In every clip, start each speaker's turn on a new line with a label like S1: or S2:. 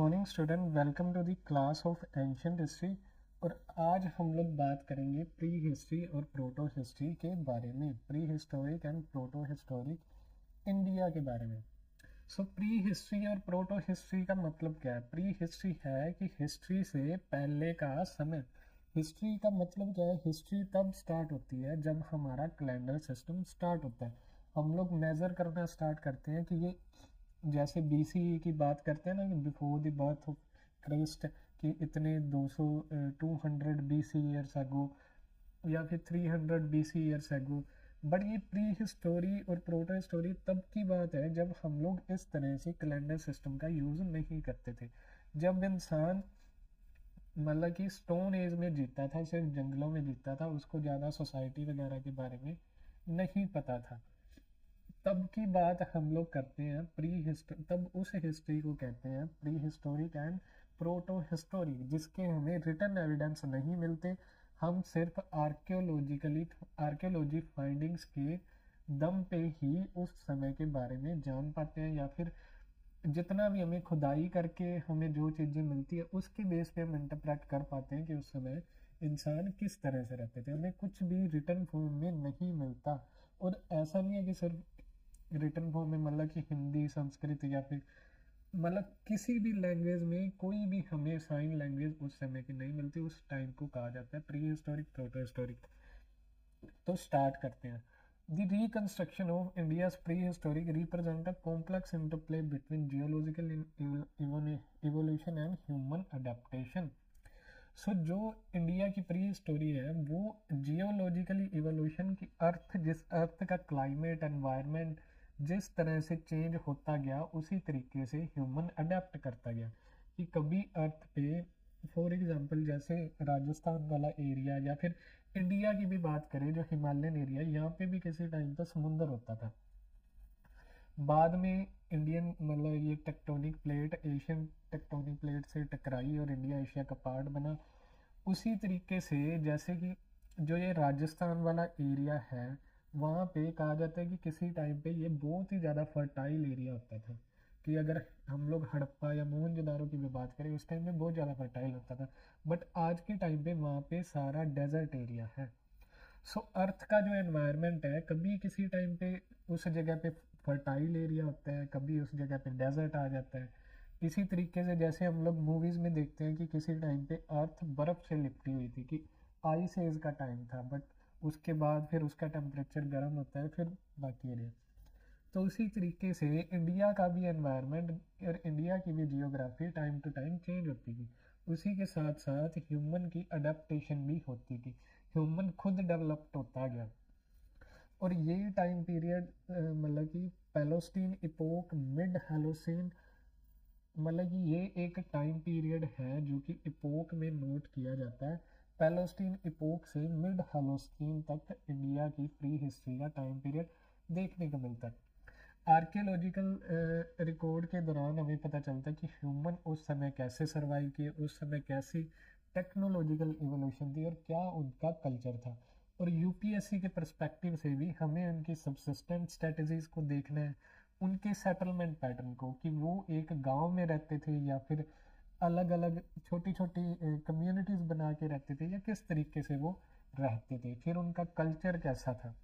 S1: Morning student, welcome to the class of ancient history. और आज हम लोग बात करेंगे प्री हिस्ट्री और प्रोटो हिस्ट्री के बारे में, pre historic and proto historic India के बारे में। प्री हिस्ट्री और प्रोटो हिस्ट्री का मतलब क्या है? प्री हिस्ट्री है कि हिस्ट्री से पहले का समय। हिस्ट्री का मतलब क्या है? हिस्ट्री तब स्टार्ट होती है जब हमारा कैलेंडर सिस्टम स्टार्ट होता है। हम लोग मेज़र करना स्टार्ट करते हैं कि ये जैसे बीसी की बात करते हैं ना, कि before the birth of Christ, कि इतने 200 200 बीसी ईयर्स अगो या फिर 300 बीसी ईयर्स अगो। बट ये प्री हिस्टोरी और प्रोटो हिस्टोरी तब की बात है जब हम लोग इस तरह से कैलेंडर सिस्टम का यूज़ नहीं करते थे, जब इंसान मतलब कि स्टोन एज में जीता था, सिर्फ जंगलों में जीता था, उसको ज़्यादा सोसाइटी वगैरह के बारे में नहीं पता था। तब की बात हम लोग करते हैं प्री हिस्ट्री, तब उस हिस्ट्री को कहते हैं pre historic and proto historic, जिसके हमें रिटर्न एविडेंस नहीं मिलते। हम सिर्फ आर्कियोलॉजी फाइंडिंग्स के दम पे ही उस समय के बारे में जान पाते हैं, या फिर जितना भी हमें खुदाई करके हमें जो चीज़ें मिलती है उसके बेस पे हम इंटरप्रेट कर पाते हैं कि उस समय इंसान किस तरह से रहते थे। हमें कुछ भी रिटर्न फॉर्म में नहीं मिलता। और ऐसा नहीं है कि सिर्फ रिटर्न फॉर्म में, मतलब कि हिंदी, संस्कृत या फिर मतलब किसी भी लैंग्वेज में कोई भी हमें साइन लैंग्वेज उस समय की नहीं मिलती। उस टाइम को कहा जाता है प्री हिस्टोरिक, प्रोटो हिस्टोरिक। तो स्टार्ट करते हैं। The reconstruction of India's pre historic represent a complex interplay between geological evolution and human adaptation. जो इंडिया की प्री हिस्टोरी है वो जियोलॉजिकली इवोल्यूशन की, अर्थ जिस अर्थ का क्लाइमेट एनवायरनमेंट जिस तरह से चेंज होता गया उसी तरीके से ह्यूमन अडेप्ट करता गया। कि कभी अर्थ पे, फॉर एग्जांपल जैसे राजस्थान वाला एरिया, या फिर इंडिया की भी बात करें जो हिमालयन एरिया, यहाँ पे भी किसी टाइम तो समुंदर होता था। बाद में इंडियन मतलब ये tectonic plate Asian tectonic plate से टकराई और इंडिया एशिया का पार्ट बना। उसी तरीके से जैसे कि जो ये राजस्थान वाला एरिया है, वहाँ पे कहा जाता है कि किसी टाइम पे ये बहुत ही ज़्यादा फर्टाइल एरिया होता था। कि अगर हम लोग हड़प्पा या मोहनजोदारो की भी बात करें, उस टाइम पे बहुत ज़्यादा फर्टाइल होता था। बट आज के टाइम पे वहाँ पे सारा डेजर्ट एरिया है। अर्थ का जो एनवायरनमेंट है, कभी किसी टाइम पे उस जगह पे फर्टाइल एरिया होता है, कभी उस जगह पे डेजर्ट आ जाता है। इसी तरीके से जैसे हम लोग मूवीज़ में देखते हैं कि किसी टाइम पे अर्थ बर्फ़ से लिपटी हुई थी, कि आइस एज का टाइम था, बट उसके बाद फिर उसका टेम्परेचर गर्म होता है, फिर बाकी एरिया। तो उसी तरीके से इंडिया का भी एनवायरनमेंट और इंडिया की भी geography time to time change होती थी। उसी के साथ साथ ह्यूमन की अडेप्टेशन भी होती थी, ह्यूमन खुद डेवलप्ड होता गया। और ये टाइम पीरियड मतलब कि पैलोस्टीन इपोक, मिड हेलोसीन, मतलब कि ये एक टाइम पीरियड है जो कि इपोक में नोट किया जाता है। पैलोस्टीन इपोक से मिड हेलोस्टीन तक इंडिया की प्री हिस्ट्री का टाइम पीरियड देखने को मिलता है। आर्कियोलॉजिकल रिकॉर्ड के दौरान हमें पता चलता है कि ह्यूमन उस समय कैसे सरवाइव किए, उस समय कैसी टेक्नोलॉजिकल इवोल्यूशन थी और क्या उनका कल्चर था। और यूपीएससी के परस्पेक्टिव से भी हमें उनकी सबसिस्टेंट स्ट्रेटजीज को देखना है, उनके सेटलमेंट पैटर्न को, कि वो एक गांव में रहते थे या फिर अलग अलग छोटी छोटी कम्युनिटीज़ बना के रहते थे, या किस तरीके से वो रहते थे, फिर उनका कल्चर कैसा था,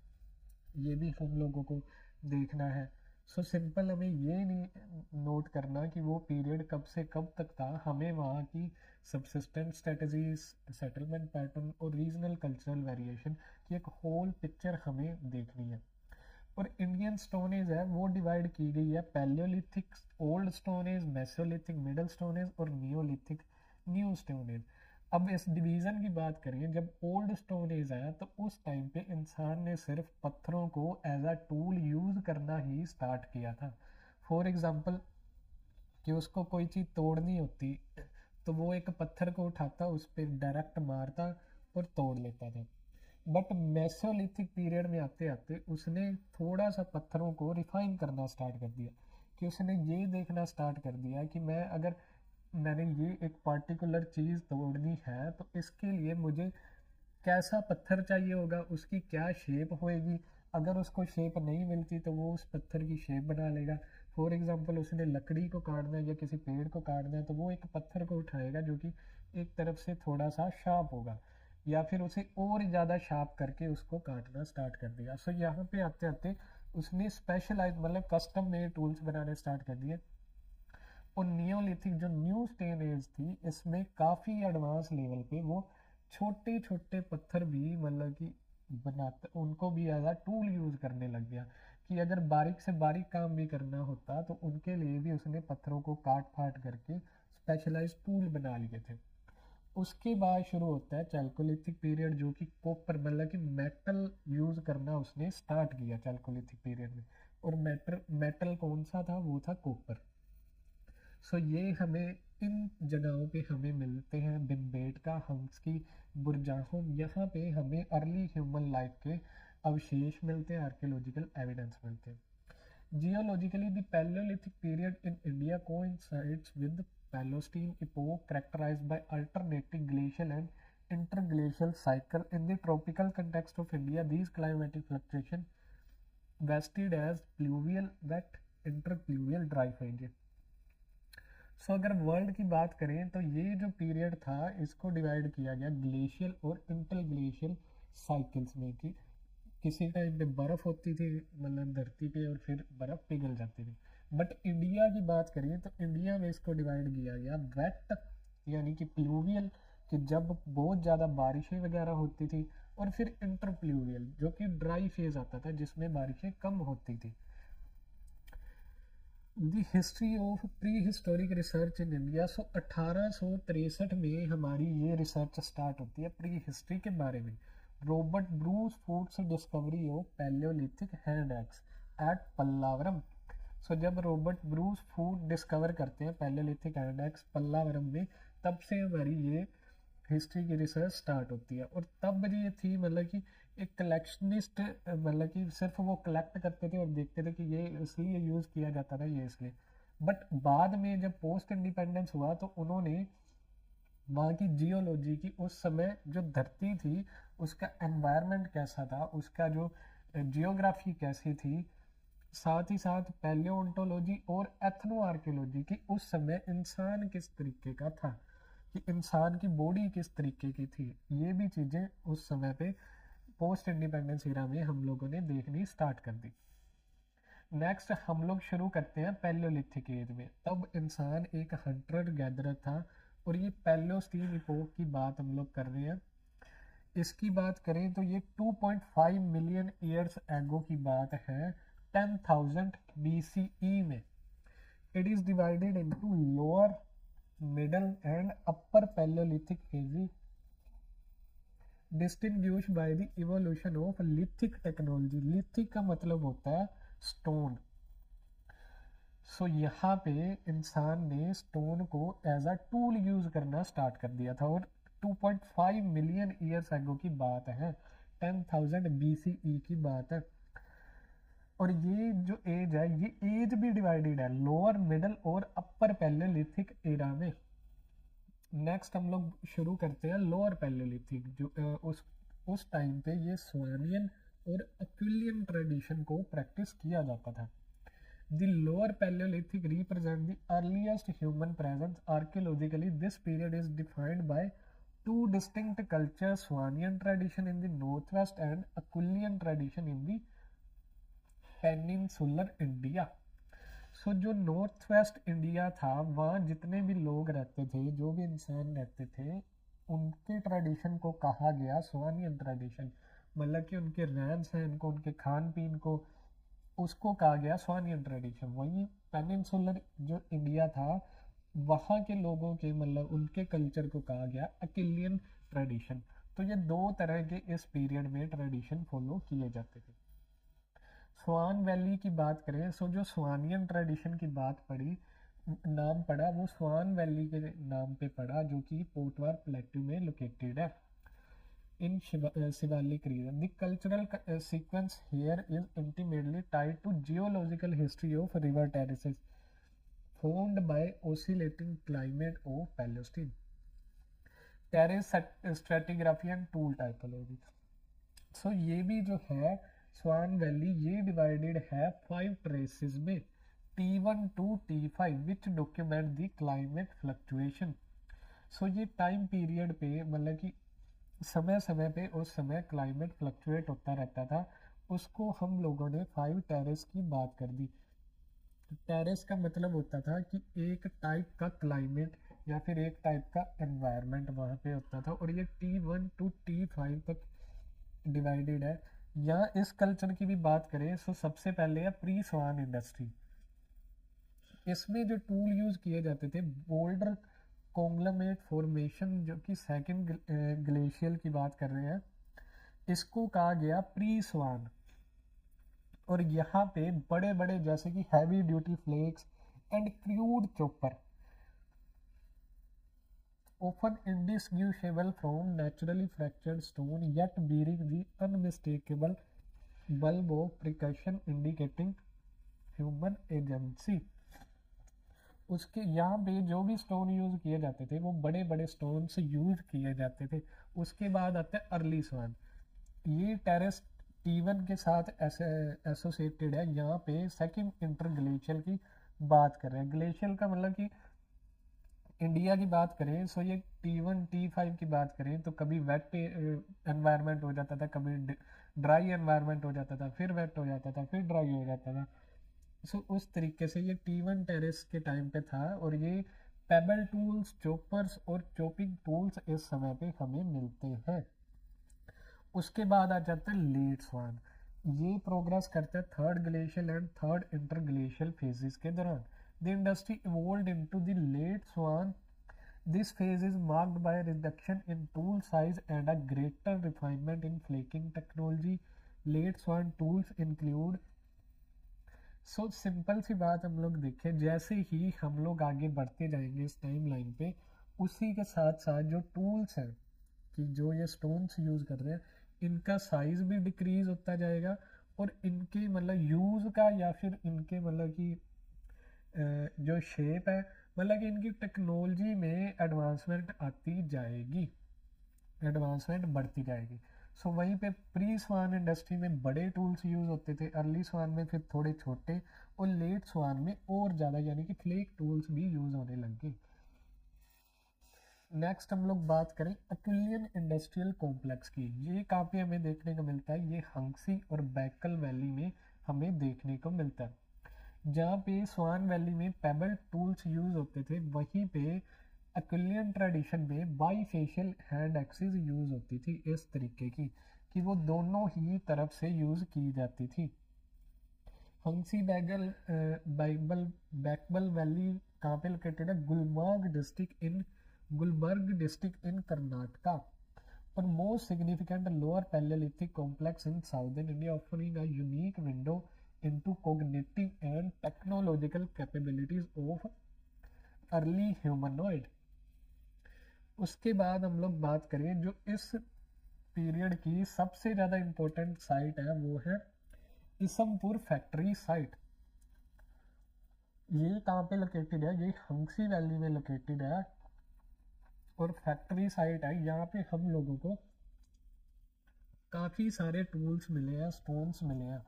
S1: ये भी हम लोगों को देखना है। सिंपल हमें ये नहीं नोट करना कि वो पीरियड कब से कब तक था, हमें वहाँ की सबसिस्टेंट स्ट्रेटजीज, सेटलमेंट पैटर्न और रीजनल कल्चरल वेरिएशन की एक होल पिक्चर हमें देखनी है। और इंडियन स्टोन एज है वो डिवाइड की गई है Palaeolithic old stone age, Mesolithic middle stone age और नियोलिथिक न्यू स्टोन एज। अब इस डिवीज़न की बात करें, जब ओल्ड स्टोन एज आया तो उस टाइम पे इंसान ने सिर्फ पत्थरों को एज अ टूल यूज़ करना ही स्टार्ट किया था। फॉर एग्जांपल कि उसको कोई चीज़ तोड़नी होती तो वो एक पत्थर को उठाता, उस पर डायरेक्ट मारता और तोड़ लेता था। बट मेसोलिथिक पीरियड में आते आते उसने थोड़ा सा पत्थरों को रिफाइन करना स्टार्ट कर दिया। कि उसने ये देखना स्टार्ट कर दिया कि मैंने ये एक पर्टिकुलर चीज़ तोड़नी है तो इसके लिए मुझे कैसा पत्थर चाहिए होगा, उसकी क्या शेप होएगी। अगर उसको शेप नहीं मिलती तो वो उस पत्थर की शेप बना लेगा। फॉर एग्जांपल उसने लकड़ी को काटना है या किसी पेड़ को काटना है, तो वो एक पत्थर को उठाएगा जो कि एक तरफ से थोड़ा सा शार्प होगा, या फिर उसे और ज़्यादा शार्प करके उसको काटना स्टार्ट कर दिया। सो यहाँ पे आते आते उसने स्पेशलाइज मतलब कस्टम मेड टूल्स बनाने स्टार्ट कर दिए। और नियोलिथिक जो न्यू स्टेन एज थी, इसमें काफ़ी एडवांस लेवल पे वो छोटे छोटे पत्थर भी मतलब कि बनाते, उनको भी एज अ टूल यूज़ करने लग गया, कि अगर बारीक से बारीक काम भी करना होता तो उनके लिए भी उसने पत्थरों को काट फाट करके स्पेशलाइज टूल बना लिए थे। उसके बाद शुरू होता है चैल्कोलिथिक पीरियड, जो कि कॉपर मतलब कि मेटल यूज़ करना उसने स्टार्ट किया चैल्कोलिथिक पीरियड में। और मेटल मेटल कौन सा था, वो था कॉपर। सो ये हमें इन जगहों पे हमें मिलते हैं, भिमबेटका, हम्स्की, बुरजाहोम, यहाँ पे हमें अर्ली ह्यूमन लाइफ के अवशेष मिलते हैं, आर्कियोलॉजिकल एविडेंस मिलते हैं। Geologically the Palaeolithic period in India coincides with Palestine epoch characterized by alternating glacial and interglacial cycle. In the tropical context of India, these climatic fluctuations vested as pluvial wet, interpluvial dry phase. सो अगर world की बात करें तो ये जो period था इसको divide किया गया ग्लेशियल और इंटरग्लेशियल साइकिल्स में, कि किसी टाइम पे बर्फ़ होती थी मतलब धरती पे और फिर बर्फ़ पिघल जाती थी। बट इंडिया की बात करें तो इंडिया में इसको डिवाइड किया गया वेट यानी कि प्लूवियल, कि जब बहुत ज़्यादा बारिशें वगैरह होती थी, और फिर इंटरप्लूवियल जो कि ड्राई फेज आता था जिसमें बारिशें कम होती थी। The history of prehistoric research in India. So 1863 में हमारी ये रिसर्च स्टार्ट होती है प्री हिस्ट्री के बारे में। Robert Bruce Foote's discovery of palaeolithic hand axe at Pallavaram. So जब रॉबर्ट ब्रूस फूड डिस्कवर करते हैं पैलियोलिथिक हैंड एक्स पल्लावरम में, तब से हमारी ये हिस्ट्री की रिसर्च स्टार्ट होती है। और तब ये थी मतलब कि एक कलेक्शनिस्ट, मतलब कि सिर्फ वो कलेक्ट करते थे और देखते थे कि ये इसलिए यूज़ किया जाता था, ये इसलिए। बट बाद में जब पोस्ट इंडिपेंडेंस हुआ तो उन्होंने वहाँ की जियोलॉजी की, उस समय जो धरती थी उसका एनवायरनमेंट कैसा था, उसका जो जियोग्राफी कैसी थी, साथ ही साथ पैलियोंटोलॉजी और एथनो आर्कियोलॉजी की उस समय इंसान किस तरीके का था, कि इंसान की बॉडी किस तरीके की थी, ये भी चीज़ें उस समय पे पोस्ट इंडिपेंडेंस एरा में हम लोगों ने देखनी स्टार्ट कर दी। नेक्स्ट हम लोग शुरू करते हैं पैलियोलिथिक एज में। तब इंसान एक हंटर गैदरर था, और ये पैलियोस्टीन इपोक की बात हम लोग कर रहे हैं। इसकी बात करें तो ये 2.5 मिलियन ईयर्स एगो की बात है, 10,000 BCE में। It is divided into lower, middle and upper palaeolithic age, distinguish by the evolution of lithic technology. Lithic का मतलब होता है स्टोन। सो यहाँ पे इंसान ने स्टोन को एज अ टूल यूज करना स्टार्ट कर दिया था। और 2.5 मिलियन ईयर्स एगो की बात है, 10,000 BCE की बात है। और ये जो एज है, ये एज भी डिवाइडेड है लोअर, मिडल और अपर पैलियोलिथिक एरा में। नेक्स्ट हम लोग शुरू करते हैं लोअर पैलियोलिथिक, जो उस टाइम पे ये स्वानियन और अक्विलियन ट्रेडिशन को प्रैक्टिस किया जाता था। The lower palaeolithic represent the earliest human presence archaeologically. This period is defined by two distinct culture, Soanian tradition in the north west and Acheulian tradition in the peninsular India. So जो north waste India था, वहाँ जितने भी लोग रहते थे, जो भी इंसान रहते थे, उनके ट्रेडिशन को कहा गया स्वानियन ट्रेडिशन। मतलब कि उनके रहन सहन को, उनके खान पीन को, उसको कहा गया स्वानियन ट्रेडिशन। वहीं पेनिनसुलर जो इंडिया था, वहाँ के लोगों के मतलब उनके कल्चर को कहा गया अकिलियन ट्रेडिशन। तो ये दो तरह के इस पीरियड में ट्रेडिशन फॉलो किए जाते थे। स्वान वैली की बात करें, सो जो स्वानियन ट्रेडिशन की बात पड़ी, नाम पड़ा, वो स्वान वैली के नाम पे पड़ा, जो कि पोटवार प्लेट्यू में लोकेटेड है in Shivalik region. The cultural sequence here is intimately tied to geological history of river terraces formed by oscillating climate of Palestine. Terrace stratigraphy and tool typology. So ये भी जो है स्वान वैली, ये डिवाइडेड है 5 traces में। T1 to T5 which document the climate fluctuation। सो ये time period पे मतलब कि समय समय पे उस समय क्लाइमेट फ्लक्चुएट होता रहता था, उसको हम लोगों ने 5 टेरेस की बात कर दी। टेरेस का मतलब होता था कि एक टाइप का क्लाइमेट या फिर एक टाइप का एनवायरनमेंट वहाँ पे होता था, और ये T1 to T5 तक डिवाइडेड है। यहाँ इस कल्चर की भी बात करें तो सबसे पहले है प्री स्वान इंडस्ट्री। इसमें जो टूल यूज किए जाते थे, बोल्डर कॉन्ग्लोमेरेट फॉर्मेशन, जो कि सेकंड ग्लेशियल की बात कर रहे हैं, इसको कहा गया प्री स्वान। और यहाँ पे बड़े बड़े जैसे कि heavy duty flakes and crude chopper often indistinguishable from naturally fractured stone yet bearing the unmistakable bulb of precaution indicating human agency। उसके यहाँ पे जो भी स्टोन यूज किए जाते थे वो बड़े बड़े स्टोन्स यूज किए जाते थे। उसके बाद आता है अर्ली स्वान। ये टेरेस T1 के साथ ऐसे एसोसिएटेड है। यहाँ पे सेकंड इंटरग्लेशियल की बात कर रहे हैं। ग्लेशियल का मतलब कि इंडिया की बात करें सो ये T1 T5 की बात करें तो कभी वेट एनवायरनमेंट हो जाता था, कभी ड्राई एनवायरनमेंट हो जाता था, फिर वेट हो जाता था, फिर ड्राई हो जाता था। सो उस तरीके से ये T1 टेरेस के टाइम पे था। और ये पेबल टूल्स, चॉपर्स और चॉपिंग टूल्स इस समय पे हमें मिलते हैं। उसके बाद आ जाता है लेट स्वान। ये प्रोग्रेस करता है third glacial and third interglacial phases के दौरान। The industry evolved into the late Soan. This phase is marked by a reduction in tool size and a greater refinement in flaking technology. Late swan tools include। So simple सी बात हम लोग देखें, जैसे ही हम लोग आगे बढ़ते जाएंगे इस टाइम लाइन पे, उसी के साथ साथ जो टूल्स हैं कि जो ये स्टोन्स यूज कर रहे हैं, इनका साइज भी डिक्रीज होता जाएगा, और इनके मतलब यूज का या फिर इनके मतलब कि जो शेप है, मतलब कि इनकी टेक्नोलॉजी में एडवांसमेंट आती जाएगी, एडवांसमेंट बढ़ती जाएगी। सो वहीं पे प्री स्वान इंडस्ट्री में बड़े टूल्स यूज होते थे, अर्ली स्वान में फिर थोड़े छोटे, और लेट स्वान में और ज़्यादा यानी कि फ्लेक टूल्स भी यूज होने लग गए। नेक्स्ट हम लोग बात करें अक्विलियन इंडस्ट्रियल कॉम्प्लेक्स की। ये कहाँ पे हमें देखने को मिलता है? ये हंगसी और बैकल वैली में हमें देखने को मिलता है। जहाँ पे स्वान वैली में पेबल टूल्स यूज होते थे, वहीं पे अक्विलियन ट्रेडिशन में बाईफेशियल हैंड एक्सिस यूज होती थी, इस तरीके की कि वो दोनों ही तरफ से यूज की जाती थी। हंसी बैगल बैगबल बैकबल वैली कहाँ पे लोकेटेड है? Gulbarga district in Karnataka. और most significant lower palaeolithic complex in southern India, offering a unique window into cognitive and technological capabilities of early humanoid। उसके बाद हम लोग बात करें जो इस पीरियड की सबसे ज़्यादा इम्पोर्टेंट साइट है, वो है इसमपुर फैक्ट्री साइट। ये कहाँ पे लोकेटेड है? ये हंसी वैली में लोकेटेड है, और फैक्ट्री साइट है। यहाँ पे हम लोगों को काफ़ी सारे टूल्स मिले हैं, स्टोन्स मिले हैं।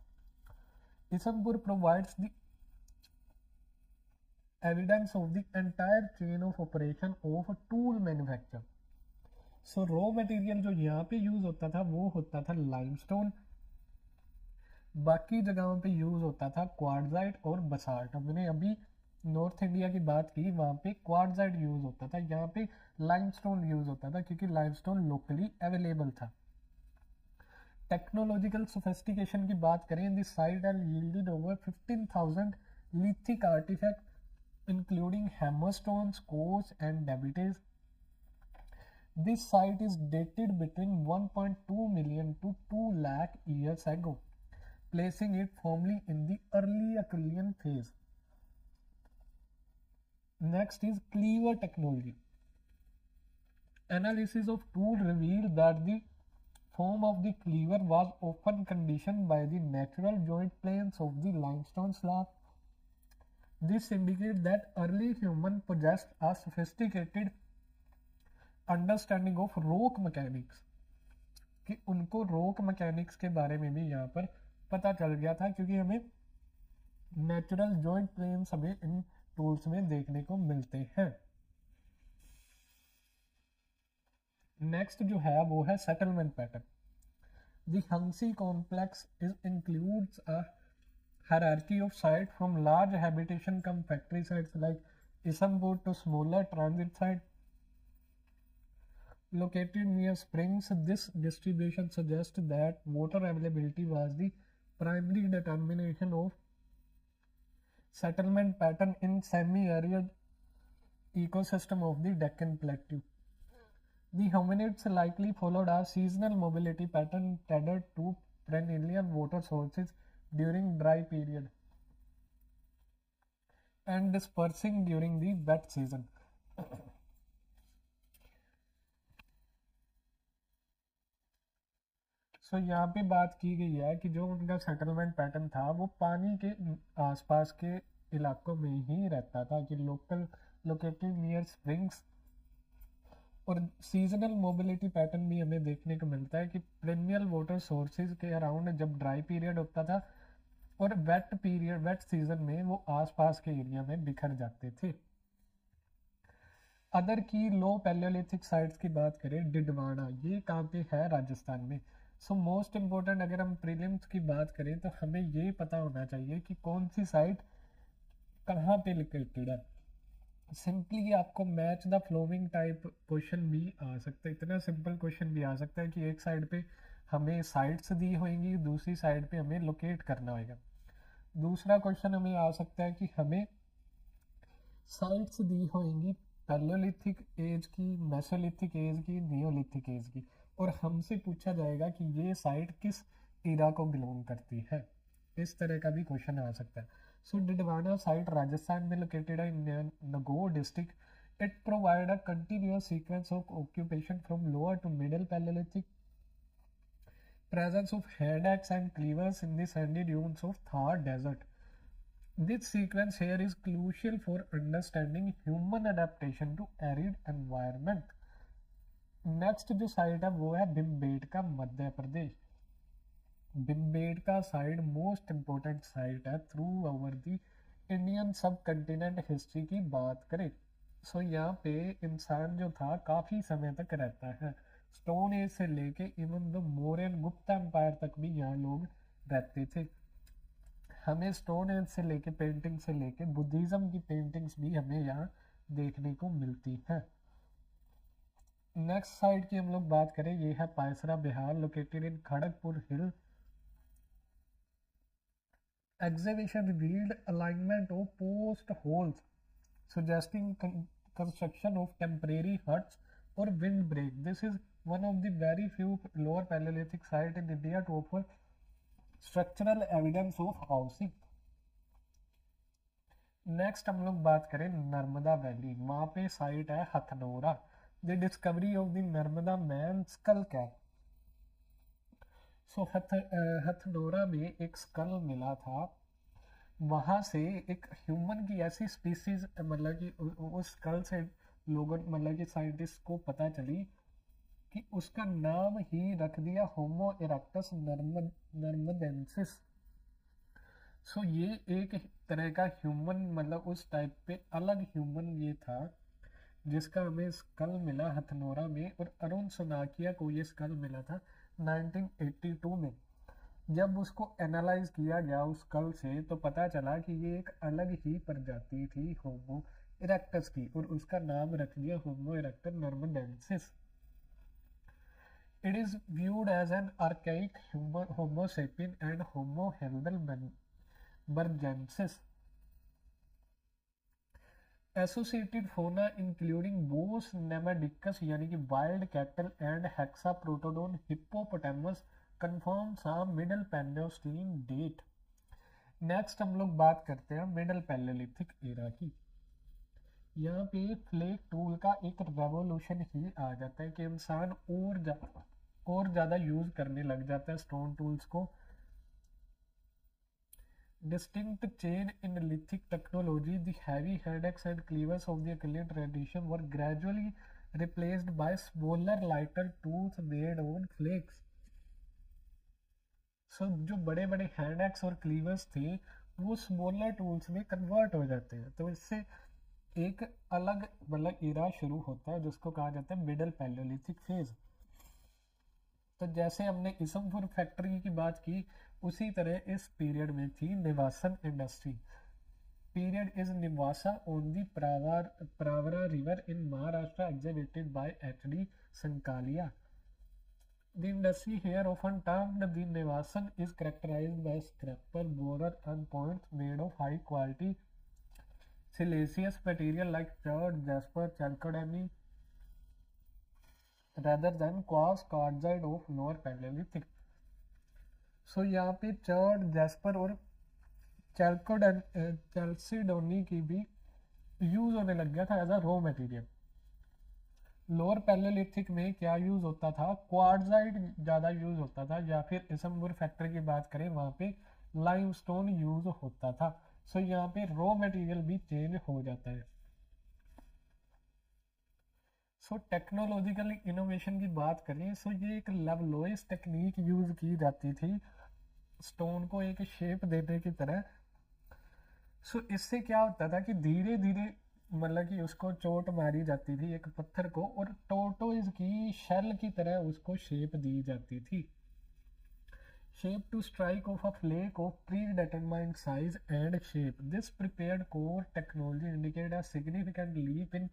S1: इसमपुर provides the evidence of the entire chain of operation of tool manufacture। So raw material जो यहाँ पे यूज होता था वो होता था लाइमस्टोन, बाकी जगहों पे यूज होता था क्वार्ट्जाइट और बसाल्ट। हमने अभी नॉर्थ इंडिया की बात की, वहाँ पे क्वार्ट्जाइट यूज होता था, यहाँ पे लाइमस्टोन यूज होता था क्योंकि लाइमस्टोन लोकली अवेलेबल था। टेक्नोलॉजिकल सोफिस्टिकेशन की बात करें, this site has yielded over 15,000 lithic artefact including hammerstones, cores and debitage. This site is dated between 1.2 million to 2 lakh years ago, placing it firmly in the early Aquilian phase. Next is cleaver technology. Analysis of tool revealed that the form of the cleaver was often conditioned by the natural joint planes of the limestone slab. This indicates that early humans possessed a sophisticated understanding of रोक mechanics, कि उनको रोक mechanics के बारे में भी यहाँ पर पता चल गया था, क्योंकि हमें नेचुरल जॉइंट ट्रेन्स हमें इन टूल्स में देखने को मिलते हैं। नेक्स्ट जो है वो है सेटलमेंट पैटर्न। द हंसी complex is includes a hierarchy of site from large habitation come factory sites like Isambur to smaller transit site located near springs. This distribution suggests that water availability was the primary determination of settlement pattern in semi-arid ecosystem of the Deccan Plateau. The hominids likely followed a seasonal mobility pattern tethered to perennial water sources during dry period and dispersing during the wet season. सो यहाँ पे बात की गई है कि जो उनका settlement pattern था वो पानी के आसपास के इलाकों में ही रहता था, कि लोकल लोकेटेड नियर स्प्रिंग्स। और सीजनल मोबिलिटी पैटर्न भी हमें देखने को मिलता है कि पेरेनियल वाटर सोर्सेज के अराउंड जब ड्राई पीरियड होता था और वेट सीजन में वो आसपास के एरिया में बिखर जाते थे। अदर की लो पैलियोलिथिक साइट्स की बात करें, डिडवाना ये कहाँ पे है, राजस्थान में। सो मोस्ट इम्पोर्टेंट अगर हम प्रीलिम्स की बात करें तो हमें ये पता होना चाहिए कि कौन सी साइट कहाँ पे लोकेटेड है। सिंपली आपको match the flowing type question भी आ सकता है, इतना सिंपल क्वेश्चन भी आ सकता है कि एक साइड पे हमें साइट्स दी होंगी, दूसरी साइड पे हमें लोकेट करना होगा। दूसरा क्वेश्चन हमें आ सकता है कि हमें साइट्स दी होंगी पैलियोलिथिक एज की, मेसोलिथिक एज की, नियोलिथिक एज की, और हमसे पूछा जाएगा कि ये साइट किस इरा को बिलोंग करती है। इस तरह का भी क्वेश्चन आ सकता है। सो डिडवाना साइट राजस्थान में लोकेटेड है in Nagaur district. It provide a continuous sequence of occupation from lower to middle palaeolithic, presence of hand axe and cleavers in the sandy dunes of Thar Desert. This sequence here is crucial for understanding human adaptation to arid environment. Next जो site है वो है Bhimbetka, Madhya Pradesh. Bhimbetka site most important site है through over the Indian subcontinent history की बात करें। सो यहाँ पे इंसान जो था काफ़ी समय तक रहता है, स्टोन एज से लेके even the Mauryan Gupta empire तक भी यहाँ लोग रहते थे। हमें स्टोन एज से लेके पेंटिंग से लेके बुद्धिज्म की पेंटिंग्स भी हमें यहाँ देखने को मिलती हैं। नेक्स्ट साइट की हम लोग बात करें, ये है Paisra Bihar, located in Kharagpur hill. Exhibition revealed alignment of post holes suggesting construction of temporary huts or windbreak. This is one of the very few lower Paleolithic sites in India to offer structural evidence of housing. Next हम लोग बात करें Narmada valley, वहाँ पे site है Hathnora. The discovery of the Narmada man skull cap. So Hathnora में एक school मिला था, वहाँ से एक ह्यूमन की ऐसी स्पीसीज, मतलब कि उस स्कल से लोगों, मतलब कि साइंटिस्ट को पता चली कि उसका नाम ही रख दिया होमो इरेक्टस नर्मदेंसिस। सो ये एक तरह का ह्यूमन, मतलब उस टाइप पे अलग ह्यूमन ये था जिसका हमें स्कल मिला हथनोरा में। और अरुण सोनाकिया को ये स्कल मिला था 1982 में। जब उसको एनालाइज किया गया उस कल से तो पता चला कि ये एक अलग ही प्रजाति थी होमो इरेक्टस की, और उसका नाम रख दिया Homo erectus narmadensis. It is viewed as an archaic Homo sapien and Homo heidelbergensis. Associated fauna including Bos namadicus यानी कि wild cattle and Hexaprotodon hippopotamus confirms a middle palaeolithic date. Next हम लोग बात करते हैं मिडिल पैलियोलिथिक एरा की। यहाँ पे फ्लेक टूल का एक रेवोल्यूशन ही आ जाता है कि इंसान और ज़्यादा यूज करने लग जाता है स्टोन टूल्स को। Distinct change in lithic technology, the heavy hand axe and cleavers of the Achillean tradition were gradually replaced by smaller, lighter tools made on flakes. सो जो बड़े बड़े हैंड एक्स और क्लीवर्स थे वो स्मॉलर टूल्स में convert हो जाते हैं। तो इससे एक अलग मतलब इरा शुरू होता है जिसको कहा जाता है मिडल पैलियोलिथिक फेज। तो जैसे हमने इसमपुर फैक्ट्री की बात की, उसी तरह इस पीरियड में थी Nevasan industry. Period is Nevasa on the Pravara river in Maharashtra executed by H D. Sankalia. The industry here often termed the Nevasan is characterized by scraper, borer and points made of high quality siliceous material like chert, jasper, chalcedony rather than quartz quartzite of lower Paleolithic. So यहाँ पे chert, jasper और चैल्सिडोनी की भी use होने लग गया था as a raw material. Lower palaeolithic में क्या यूज होता था, क्वार्ट्जाइट ज्यादा यूज होता था, या फिर इसमपुर फैक्ट्री की बात करें वहां पे लाइमस्टोन यूज होता था। सो यहाँ पे रॉ मटेरियल भी चेंज हो जाता है। सो टेक्नोलॉजिकल इनोवेशन की बात करें, सो ये एक लवलोइस टेक्निक यूज की जाती थी स्टोन को एक शेप देने की तरह। सो इससे क्या होता था कि धीरे धीरे मतलब कि उसको चोट मारी जाती थी एक पत्थर को, और टोटोइज की शेल की तरह उसको शेप दी जाती थी। Shape to strike off a flake of predetermined size and shape. This prepared core technology indicate a significant leap in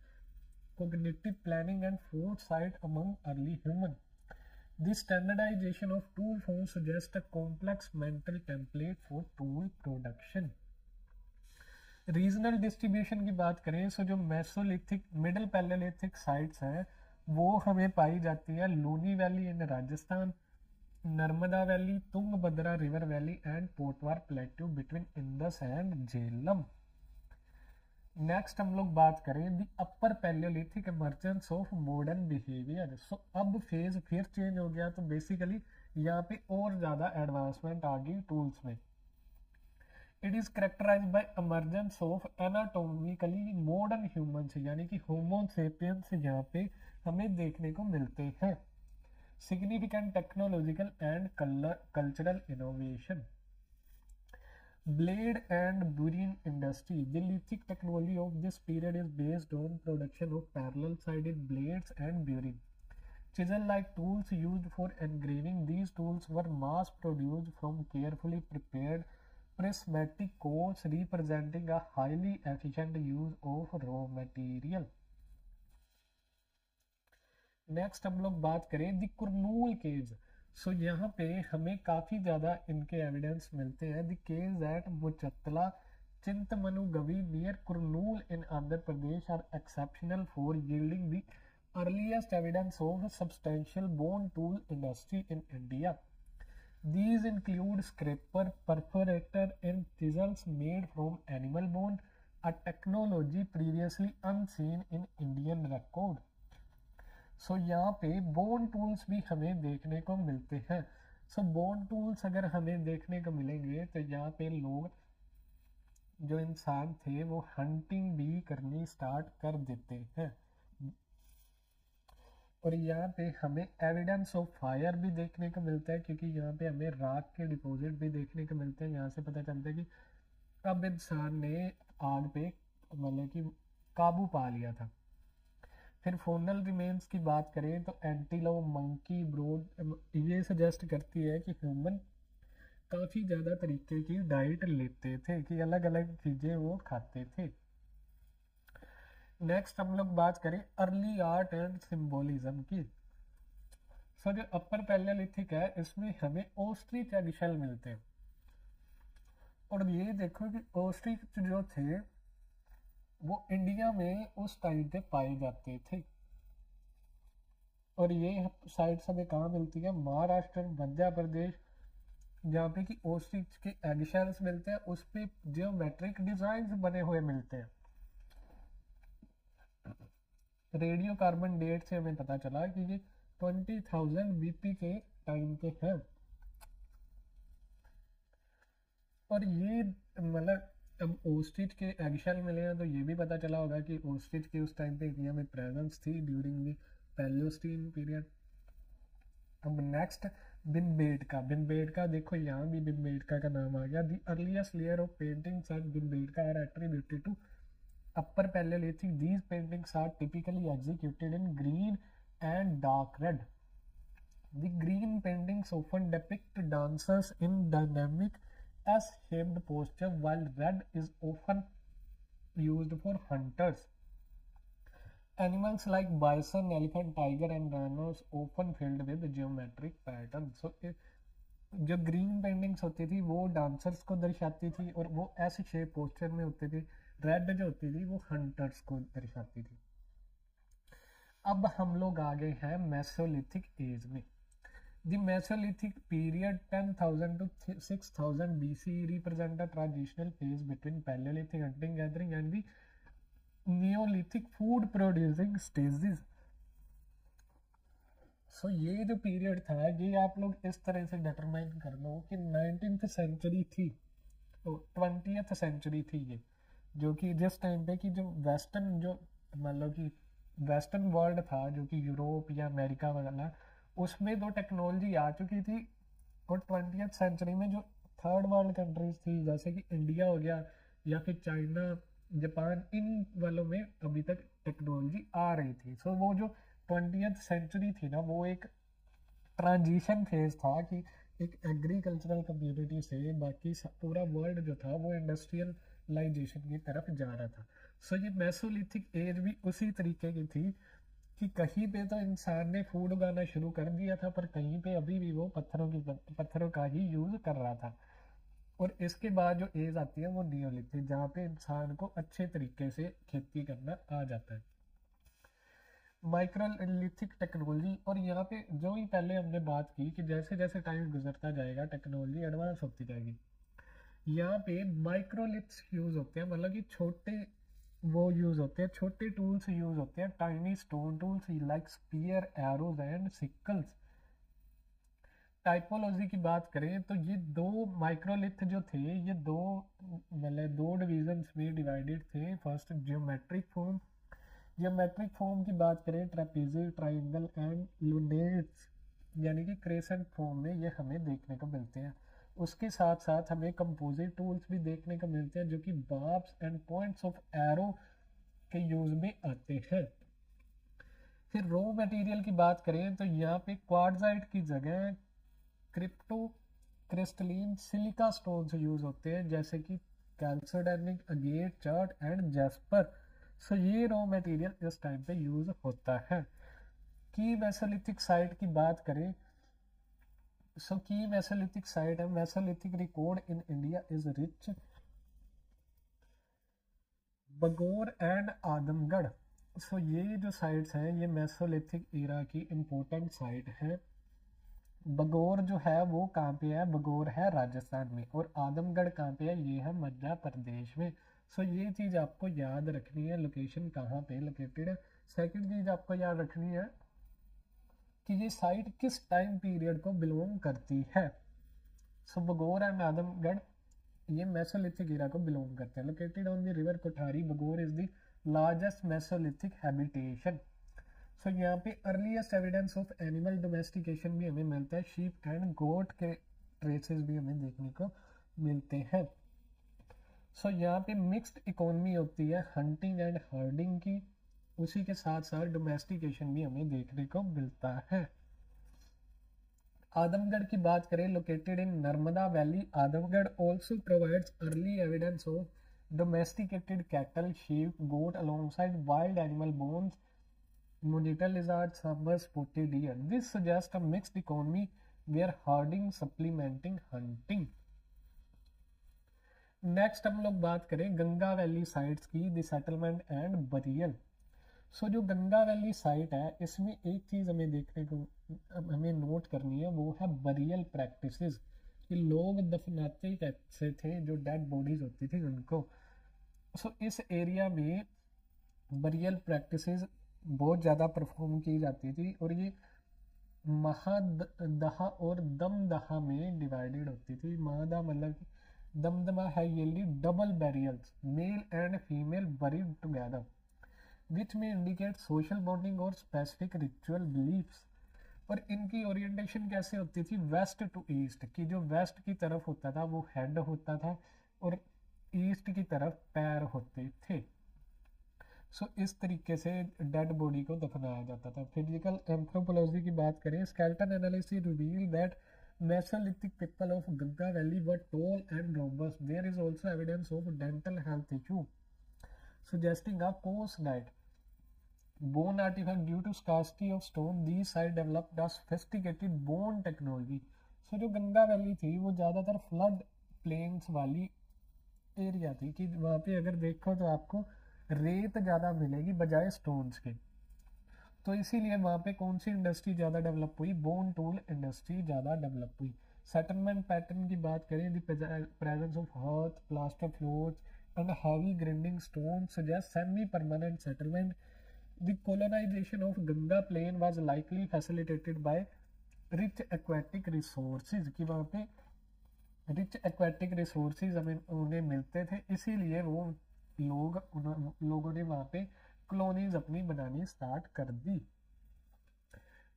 S1: cognitive planning and foresight among early humans. The standardization of tool forms suggests a complex mental template for tool production. Regional distribution की बात करें, सो जो Mesolithic middle palaeolithic sites हैं वो हमें पाई जाती है Luni valley in Rajasthan, Narmada valley, Tungabhadra river valley and Potwar plateau between Indus and Jhelum. Next हम लोग बात करें the upper palaeolithic emergence of modern behaviour. So अब फेज फिर चेंज हो गया, तो बेसिकली यहाँ पे और ज़्यादा एडवांसमेंट आ गई टूल्स में। It is characterised by emergence of anatomically modern humans, यानी कि होमो सेपियंस यहाँ पे हमें देखने को मिलते हैं। Significant technological and cultural innovation. Blade and burin industry. The lithic technology of this period is based on production of parallel-sided blades and burin. Chisel-like tools used for engraving. These tools were mass-produced from carefully prepared prismatic cores, representing a highly efficient use of raw material. Next हम लोग बात करें the Kurnool caves. सो यहाँ पे हमें काफ़ी ज़्यादा इनके एविडेंस मिलते हैं। The caves at Muchchatla Chintamanu Gavi near Kurnool in Andhra Pradesh are exceptional for yielding the earliest evidence of substantial bone tool industry in India. These include scraper, perforator and chisels made from animal bone, a technology previously unseen in Indian record. सो यहाँ पे bone tools भी हमें देखने को मिलते हैं। सो bone tools अगर हमें देखने को मिलेंगे तो यहाँ पे लोग जो इंसान थे वो हंटिंग भी करनी स्टार्ट कर देते हैं। और यहाँ पे हमें एविडेंस ऑफ फायर भी देखने को मिलता है, क्योंकि यहाँ पे हमें राख के डिपॉजिट भी देखने को मिलते हैं। यहाँ से पता चलता है कि अब इंसान ने आग पे मतलब कि काबू पा लिया था। फिर फोनल रिमेन्स की बात करें तो एंटीलोप, मंकी, ब्रोड ये सजेस्ट करती है कि ह्यूमन काफ़ी ज़्यादा तरीके की डाइट लेते थे, कि अलग अलग चीज़ें वो खाते थे। नेक्स्ट हम लोग बात करें अर्ली आर्ट एंड सिंबोलिज्म की। सो जो अपर पैलेलिथिक है इसमें हमें ऑस्ट्रिच एगशेल मिलते हैं। और ये देखो कि ऑस्ट्रिच जो थे वो इंडिया में उस टाइम पे पाए जाते थे। और ये साइट्स हमें कहाँ मिलती है, महाराष्ट्र, मध्य प्रदेश, जहाँ पे कि ऑस्ट्रिच के एगशेल्स मिलते हैं, उस पे जियोमेट्रिक डिजाइन बने हुए मिलते हैं। रेडियो कार्बन डेट से हमें पता चला कि ये 20,000 बीपी के टाइम के हैं। और ये मतलब अब ओस्ट्रिच के एगशेल मिले हैं तो ये भी पता चला होगा कि ओस्ट्रिच के उस टाइम पे इंडिया में प्रेजेंस थी ड्यूरिंग द पैलियोस्टीन पीरियड। अब नेक्स्ट भिमबेटका देखो यहाँ भी भिमबेटका का नाम आ गया। The earliest layer of painting such Bhimbetka are attributed to upper palaeolithic. These paintings are typically executed in green and dark red. The green paintings often depict dancers in dynamic S-shaped posture, while red is often used for hunters. Animals like bison, elephant, tiger and rhinos often filled with geometric patterns. So जो green paintings होती थी वो dancers को दर्शाती थी और वो ऐसे शेप पोस्चर में होती थी। रेड जो होती थी वो हंटर्स को दर्शाती थी। अब हम लोग आ गए हैं मेसोलिथिक एज में। The Mesolithic period 10,000 to 6,000 BC represent a transitional phase between Paleolithic hunting gathering and the Neolithic food producing stages। सो ये जो पीरियड था ये आप लोग इस तरह से डिटरमाइन कर लो कि 19th सेंचुरी थी तो 20th सेंचुरी थी ये, जो कि जिस टाइम पे कि जो वेस्टर्न जो मतलब कि वेस्टर्न वर्ल्ड था जो कि यूरोप या अमेरिका वगैरह उसमें तो टेक्नोलॉजी आ चुकी थी। और 20th सेंचुरी में जो थर्ड वर्ल्ड कंट्रीज थी जैसे कि इंडिया हो गया या फिर चाइना, जापान, इन वालों में अभी तक टेक्नोलॉजी आ रही थी। सो वो जो 20th सेंचुरी थी ना वो एक ट्रांजिशन फेज था कि एक एग्रीकल्चरल कम्युनिटी से बाकी पूरा वर्ल्ड जो था वो इंडस्ट्रियलाइजेशन की तरफ जा रहा था। सो ये मेसोलिथिक एज भी उसी तरीके की थी कि कहीं पे तो इंसान ने फूड उगाना शुरू कर दिया था पर कहीं पे अभी भी वो पत्थरों का ही यूज कर रहा था। और इसके बाद जो एज आती है वो नियोलिथिक, जहाँ पे इंसान को अच्छे तरीके से खेती करना आ जाता है। माइक्रोलिथिक टेक्नोलॉजी, और यहाँ पे जो ही पहले हमने बात की कि जैसे जैसे टाइम गुजरता जाएगा टेक्नोलॉजी एडवांस होती जाएगी। यहाँ पे माइक्रोलिथ्स यूज होते हैं, मतलब कि छोटे वो यूज होते हैं, छोटे टूल्स यूज होते हैं, tiny stone tools like spear, arrows and sickles. Typology की बात करें तो ये दो माइक्रोलिथ जो थे ये दो डिविजन्स में डिवाइडेड थे। First geometric form, geometric form की बात करें ट्रेपेजॉइड, ट्रायंगल एंड लूनेट्स यानी कि क्रेसेंट फॉर्म में ये हमें देखने को मिलते हैं। उसके साथ साथ हमें कंपोजिट टूल्स भी देखने को मिलते हैं जो कि barbs and points of arrow के यूज में आते हैं। फिर रॉ मटेरियल की बात करें तो यहाँ पे क्वार्ट्जाइट की जगह crypto crystalline silica stones use होते हैं जैसे कि कैल्सोडेनिक, अगेट, चार्ट एंड जैस्पर। सो ये रॉ मटेरियल इस टाइम पे यूज होता है। की मेसोलिथिक साइट की बात करें सो की मेसोलिथिक साइट है mesolithic record in India is rich, Bagor and Adamgarh. So ये जो साइट्स हैं ये मेसोलिथिक एरा की इम्पोर्टेंट साइट है। बगौर जो है वो कहाँ पे है, बगौर है राजस्थान में, और आदमगढ़ कहाँ पे है, ये है मध्य प्रदेश में। सो ये चीज़ आपको याद रखनी है, लोकेशन कहाँ पे लोकेटेड है। सेकंड चीज़ आपको याद रखनी है कि ये साइट किस टाइम पीरियड को बिलोंग करती है। सो बगौर एंड आदमगढ़ ये मेसोलिथिक एरा को बिलोंग करते हैं। Located on the river Kothari, Bagor is the largest mesolithic habitation. So यहाँ पे earliest evidence of animal domestication भी हमें मिलता है, शीप एंड गोट के ट्रेसेस भी हमें देखने को मिलते हैं। सो यहाँ पे मिक्स्ड इकोनॉमी होती है हंटिंग एंड हर्डिंग की, उसी के साथ साथ डोमेस्टिकेशन भी हमें देखने को मिलता है। आदमगढ़ की बात करें, located in Narmada valley, Adamgarh also provides early evidence of domesticated cattle, sheep, goat alongside wild animal bones, monitor lizards, hammer, spotted deer. This suggests a mixed economy where herding supplementing hunting. Next हम लोग बात करें Ganga valley sites की, the settlement and burial. सो जो Ganga valley site है इसमें एक चीज़ हमें देखने को हमें नोट करनी है, वो है बरियल प्रैक्टिसेस कि लोग दफनाते कैसे थे जो डेड बॉडीज होती थी उनको। सो इस एरिया में बरियल प्रैक्टिसेस बहुत ज़्यादा परफॉर्म की जाती थी और ये महादहा और दमदहा में डिवाइडेड होती थी। महादहा मतलब दमदमा है ये double burials, male and female buried together, which में इंडिकेट सोशल बॉन्डिंग और स्पेसिफिक रिचुअल बिलीफ्स। और इनकी ओरिएंटेशन कैसे होती थी, वेस्ट टू ईस्ट, कि जो वेस्ट की तरफ होता था वो हेड होता था और ईस्ट की तरफ पैर होते थे। सो इस तरीके से डेड बॉडी को दफनाया जाता था। फिजिकल एंथ्रोपोलॉजी की बात करें, skeleton analysis reveal that mesolithic people of Ganga valley were tall and robust. There is also evidence of dental health issue suggesting a coarse diet. Bone artifact due to scarcity of stone, these sites developed a sophisticated bone technology. So जो Ganga valley थी वो ज़्यादातर flood plains वाली area थी, कि वहाँ पे अगर देखो तो आपको रेत ज़्यादा मिलेगी बजाय स्टोन्स के। तो इसीलिए वहाँ पे कौन सी इंडस्ट्री ज़्यादा डेवलप हुई, बोन टूल इंडस्ट्री ज़्यादा डेवलप हुई। सेटलमेंट पैटर्न की बात करें, the presence of hearth, plaster floors and heavy grinding stone suggest semi permanent settlement. The colonization of Ganga plain was likely facilitated by rich aquatic resources, कि वहाँ पे rich aquatic resources हमें उन्हें मिलते थे, इसीलिए वो लोगों ने वहाँ पे कॉलोनीज अपनी बनानी स्टार्ट कर दी।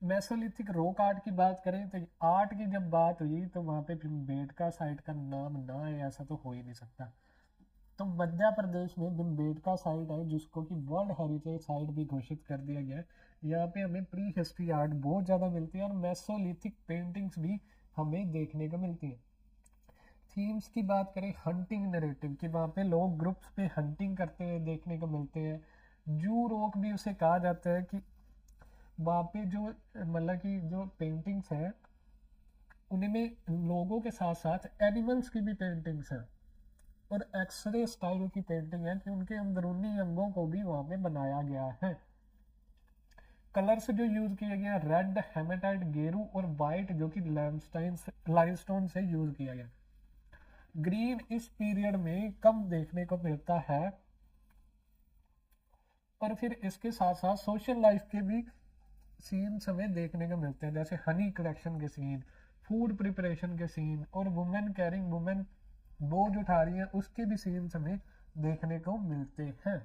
S1: मेसोलिथिक रॉक आर्ट की बात करें तो आर्ट की जब बात हुई तो वहाँ पे भीमबेटका साइट का नाम ना है ऐसा तो हो ही नहीं सकता। तो मध्य प्रदेश में भीमबेटका साइट है जिसको कि वर्ल्ड हेरिटेज साइट भी घोषित कर दिया गया है। यहाँ पे हमें प्री हिस्ट्री आर्ट बहुत ज़्यादा मिलती है और मेसोलिथिक पेंटिंग्स भी हमें देखने को मिलती है। थीम्स की बात करें, हंटिंग नैरेटिव, कि वहाँ पे लोग ग्रुप्स पे हंटिंग करते हुए देखने को मिलते हैं। जू रॉक भी उसे कहा जाता है, कि वहाँ पे जो मतलब कि जो पेंटिंग्स हैं उनमें लोगों के साथ साथ एनिमल्स की भी पेंटिंग्स हैं और एक्सरे स्टाइल की पेंटिंग है कि उनके अंदरूनी अंगों को भी वहाँ पे बनाया गया है। कलर्स जो यूज किया गया, रेड, हेमेटाइट, गेरू और वाइट जो कि लाइमस्टोन से यूज किया गया। ग्रीन इस पीरियड में कम देखने को मिलता है। और फिर इसके साथ साथ सोशल लाइफ के भी सीन्स हमें देखने को मिलते हैं, जैसे हनी कलेक्शन के सीन, फूड प्रिपरेशन के सीन और वुमेन कैरिंग, वुमेन बोझ उठा रही है उसके भी सीन्स हमें देखने को मिलते हैं।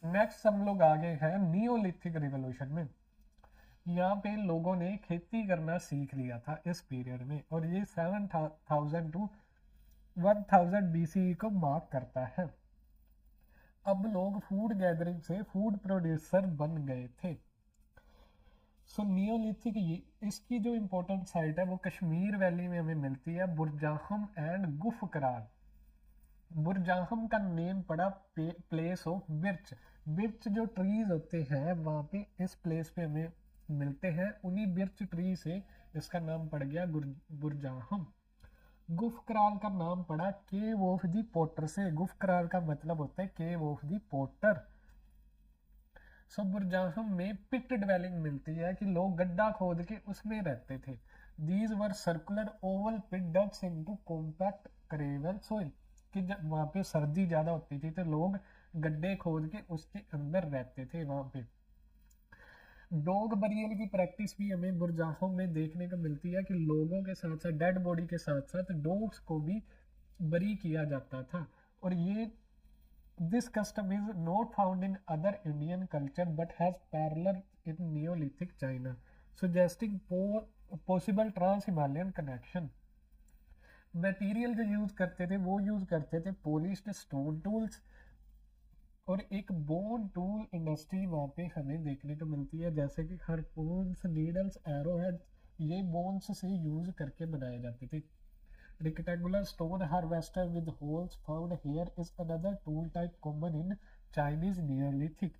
S1: नेक्स्ट हम लोग आगे हैं नियोलिथिक रिवॉल्यूशन में। यहाँ पे लोगों ने खेती करना सीख लिया था इस पीरियड में और ये 7000 टू 1000 BCE को मार्क करता है। अब लोग फूड गैदरिंग से फूड प्रोड्यूसर बन गए थे। सो नियोलिथिक, इसकी जो इम्पोर्टेंट साइट है वो कश्मीर वैली में हमें मिलती है, बुरजाहम एंड गुफ करार। बुरजाहम का नेम पड़ा प्लेस ऑफ बिर्च। बिर्च जो ट्रीज होते हैं वहाँ पे इस प्लेस पे हमें मिलते हैं, उन्हीं बिर्च ट्री से इसका नाम पड़ गया बुरजाहम। गुफ कराल का नाम पड़ा केव ऑफ दी पोटर से। गुफ कराल का मतलब होता है केव ऑफ दी पोटर। सो बुरजाहम में पिट ड्वेलिंग मिलती है, कि लोग गड्ढा खोद के उसमें रहते थे। These were circular oval pit dugs into compact gravel soil, कि जब वहाँ पे सर्दी ज़्यादा होती थी तो लोग गड्ढे खोद के उसके अंदर रहते थे वहाँ पे। डॉग बरियल की प्रैक्टिस भी हमें बुरजाहम में देखने को मिलती है, कि लोगों के साथ साथ डेड बॉडी के साथ साथ डॉग्स को भी बरी किया जाता था। और ये this custom is not found in other Indian culture but has parallel in Neolithic China, suggesting possible trans-Himalayan connection. Material जो यूज करते थे वो यूज करते थे पॉलिश्ड स्टोन टूल्स और एक बोन टूल इंडस्ट्री वहाँ पे हमें देखने को मिलती है, जैसे कि हार्पून्स, नीडल्स, एरोहेड, ये बोन्स से यूज करके बनाए जाते थे। Rectangular stone harvester with holes found here is another tool type common in Chinese Neolithic.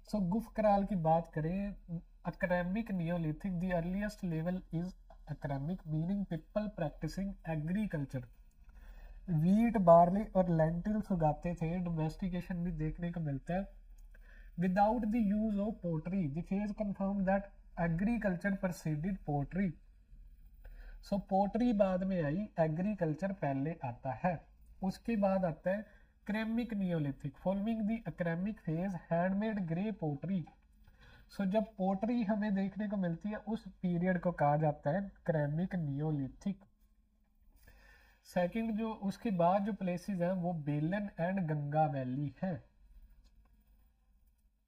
S1: So गुफ कराल की बात करें, academic Neolithic, the earliest level is academic, meaning people practicing agriculture. wheat, barley और lentils उगाते थे। domestication भी देखने को मिलता है। Without the use of pottery, the phase confirmed that agriculture preceded pottery. So pottery बाद में आई, एग्रीकल्चर पहले आता है। उसके बाद आता है ceramic neolithic. Following the aceramic phase handmade grey pottery. So जब पोट्री हमें देखने को मिलती है उस पीरियड को कहा जाता है क्रेमिक नियोलिथिक। सेकंड जो उसके बाद जो प्लेसेस हैं वो बेलन एंड गंगा वैली है।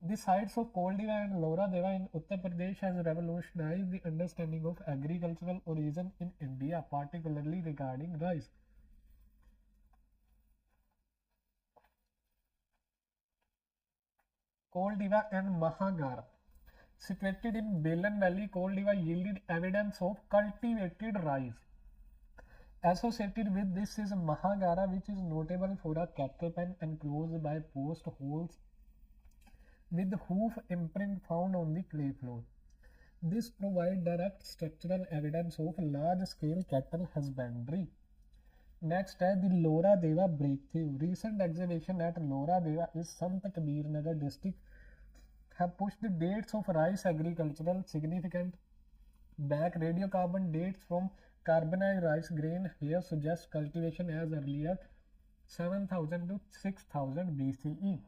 S1: The sites of Koldeva and Lora Deva in Uttar Pradesh has revolutionized the understanding of agricultural origin in India, particularly regarding rice. Koldeva and Mahagara. Situated in Belan Valley, Koldeva yielded evidence of cultivated rice. Associated with this is Mahagara, which is notable for a cattle pen enclosed by post holes with hoof imprint found on the clay floor. This provides direct structural evidence of large-scale cattle husbandry. Next है the Lora Deva breakthrough. Recent excavation at Lora Deva is Sant Kabir Nagar district have pushed the dates of rice agricultural significant back. Radiocarbon dates from carbonized rice grain here suggest cultivation as early as 7000 to 6000 BCE.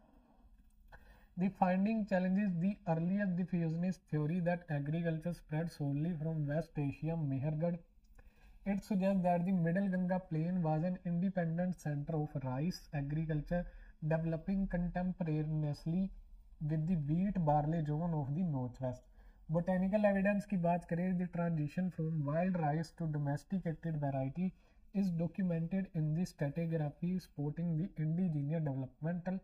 S1: The finding challenges the earliest diffusionist theory that agriculture spread solely from West Asia, Mehergarh. It suggests that the Middle Ganga plain was an independent center of rice agriculture, developing contemporaneously with the wheat barley zone of the northwest. Botanical evidence की बात करें, the transition from wild rice to domesticated variety is documented in the stratigraphy supporting the indigenous developmental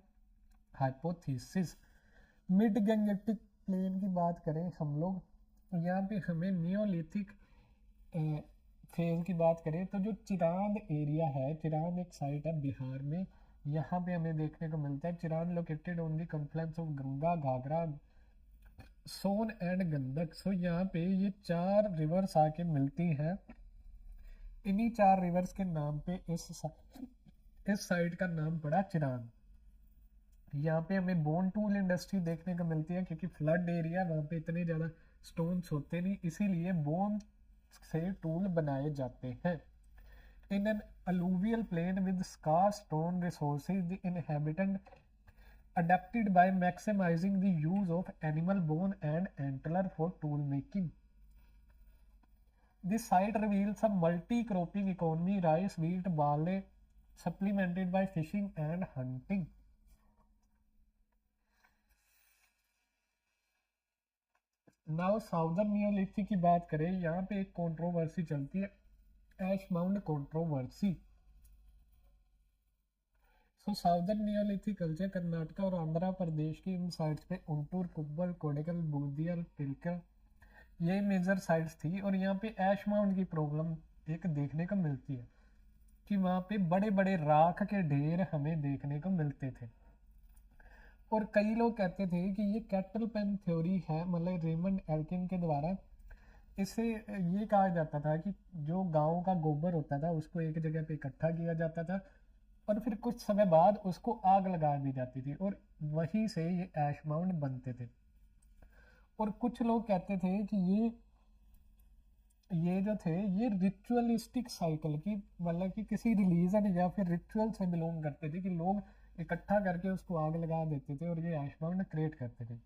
S1: hypothesis. Mid Gangetic plain की बात करें हम लोग, यहाँ पे हमें नियोलिथिक फेज की बात करें तो जो चिरांद एरिया है, चिरांद एक साइट है बिहार में, यहाँ पे हमें देखने को मिलता है Chirand located on the confluence of Ganga, Ghaghara, Son and Gandak. So यहाँ पे ये 4 रिवर्स आके मिलती हैं. इन्हीं 4 रिवर्स के नाम पे इस साइट का नाम पड़ा चिरांद. यहाँ पे हमें बोन टूल इंडस्ट्री देखने को मिलती है क्योंकि फ्लड एरिया, वहाँ पे इतने ज़्यादा स्टोन्स होते नहीं, इसीलिए बोन से टूल बनाए जाते हैं. In an alluvial plain with scarce stone resources the inhabitant adapted by maximizing the use of animal bone and antler for tool making. This site reveals a multi-cropping economy, rice, wheat, barley, supplemented by fishing and hunting. Now southern Neolithic की बात करें, यहाँ पे एक controversy चलती है, एश mount controversy. सो southern Neolithic culture Karnataka और आंध्र प्रदेश की इन साइट्स पे उंटूर, कुब्बल, कोडेकल, बुदियल, पिलकल ये मेजर साइट्स थी. और यहाँ पे एश माउंट की प्रॉब्लम एक देखने को मिलती है कि वहाँ पे बड़े बड़े राख के ढेर हमें देखने को मिलते थे. और कई लोग कहते थे कि ये कैटल पेन थ्योरी है, मतलब रेमंड एल्किन के द्वारा. इससे ये कहा जाता था कि जो गांव का गोबर होता था उसको एक जगह पे इकट्ठा किया जाता था और फिर कुछ समय बाद उसको आग लगा दी जाती थी और वहीं से ये ऐश माउंट बनते थे. और कुछ लोग कहते थे कि ये जो थे ये रिचुअलिस्टिक साइकिल की, मतलब कि किसी रिलीजन या फिर रिचुअल से बिलोंग करते थे कि लोग इकट्ठा करके उसको आग लगा देते थे और ये ऐश माउंट क्रिएट करते थे.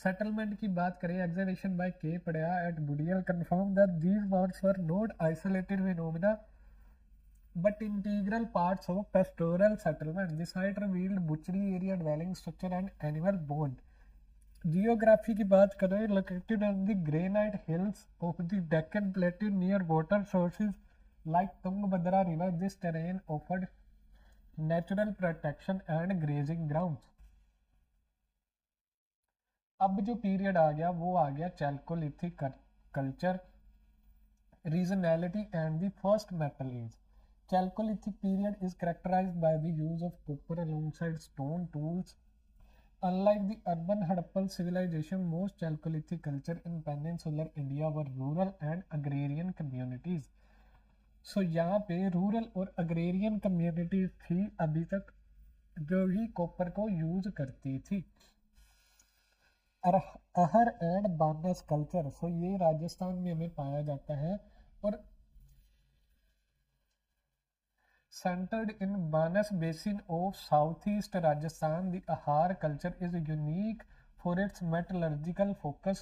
S1: सेटलमेंट की बात करें, examination by K Paddayya at Budihal confirm that these mounds were not isolated phenomena but integral parts of pastoral settlement. The site revealed butchery area, dwelling structure and animal bond. Geography की बात करें, located on the granite hills of the Deccan Plateau near water sources like Tungabhadra River, this terrain offered natural protection and grazing grounds. अब जो period आ गया वो आ गया chalcolithic culture, regionality and the first metal age. Chalcolithic period is characterized by the use of copper alongside stone tools. Unlike the urban Harappan civilization, most Chalcolithic culture in peninsular India were rural and agrarian communities. So यहाँ पे rural और agrarian communities थी अभी तक जो भी copper को use करती थी. अहर एंड बानस कल्चर, सो ये राजस्थान में हमें पाया जाता है और centered in Banas basin of southeast Rajasthan. The Ahar culture is unique for its metallurgical focus,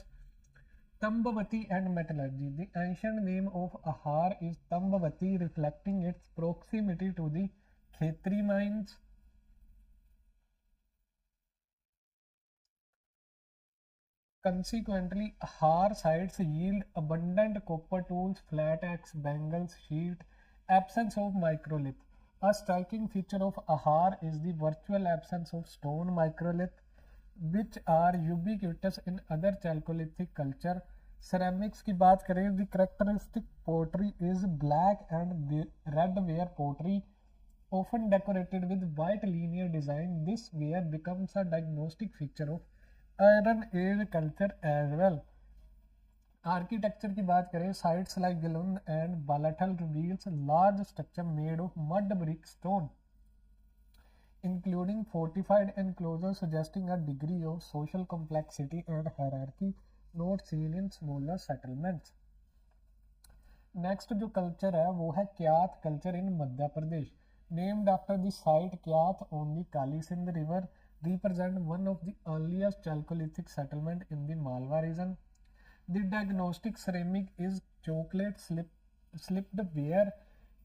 S1: Tambavati and metallurgy. The ancient name of Ahar is Tambavati, reflecting its proximity to the Khetri mines. Consequently, Har sites yield abundant copper tools, flat axe, bangles, sheet, absence of microlith. A striking feature of Ahar is the virtual absence of stone microlith, which are ubiquitous in other chalcolithic culture. Ceramics की बात करें, the characteristic pottery is black and red ware pottery, often decorated with white linear design. This ware becomes a diagnostic feature of Iron Age culture as well. Architecture की बात करें, sites like Gilon and Balathal reveals large structure made of mud brick stone including fortified enclosures suggesting a degree of social complexity and hierarchy not seen in smaller settlements. Next जो culture है वो है Kayatha culture in Madhya Pradesh, named after the site Kayatha on the Kali Sindh river, represent one of the earliest chalcolithic settlement in the Malwa region. The diagnostic ceramic is chocolate slipped ware,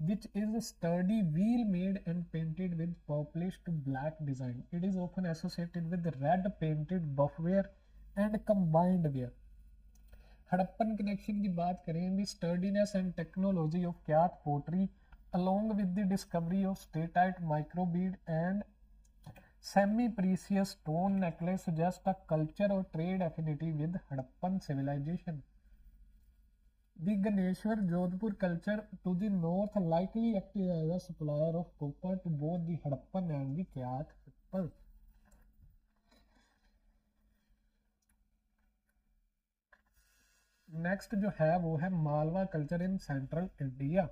S1: which is a sturdy wheel made and painted with purplish to black design. It is often associated with red painted buffware and combined ware. Harappan connection की बात करें, the sturdiness and technology of Kayatha pottery along with the discovery of statite microbead and semi-precious stone necklace suggest a culture or trade affinity with Harappan civilization. The Ganeshwar Jodhpur culture to the north likely acted as a supplier of copper to both the Harappan and the Kyath people. Next जो है वो है Malwa culture in central India.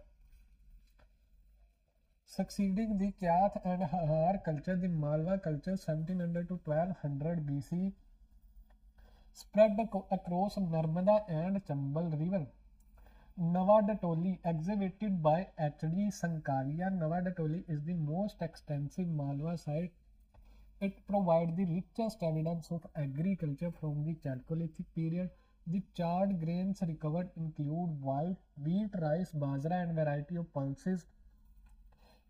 S1: Succeeding the Kyath and Har culture, the Malwa culture 1700 to 1200 BC spread across Narmada and Chambal river. Navadatoli, excavated by H.D. Sankalia. Navadatoli is the most extensive Malwa site. It provides the richest evidence of agriculture from the Chalcolithic period. The charred grains recovered include wheat, rice, bajra, and variety of pulses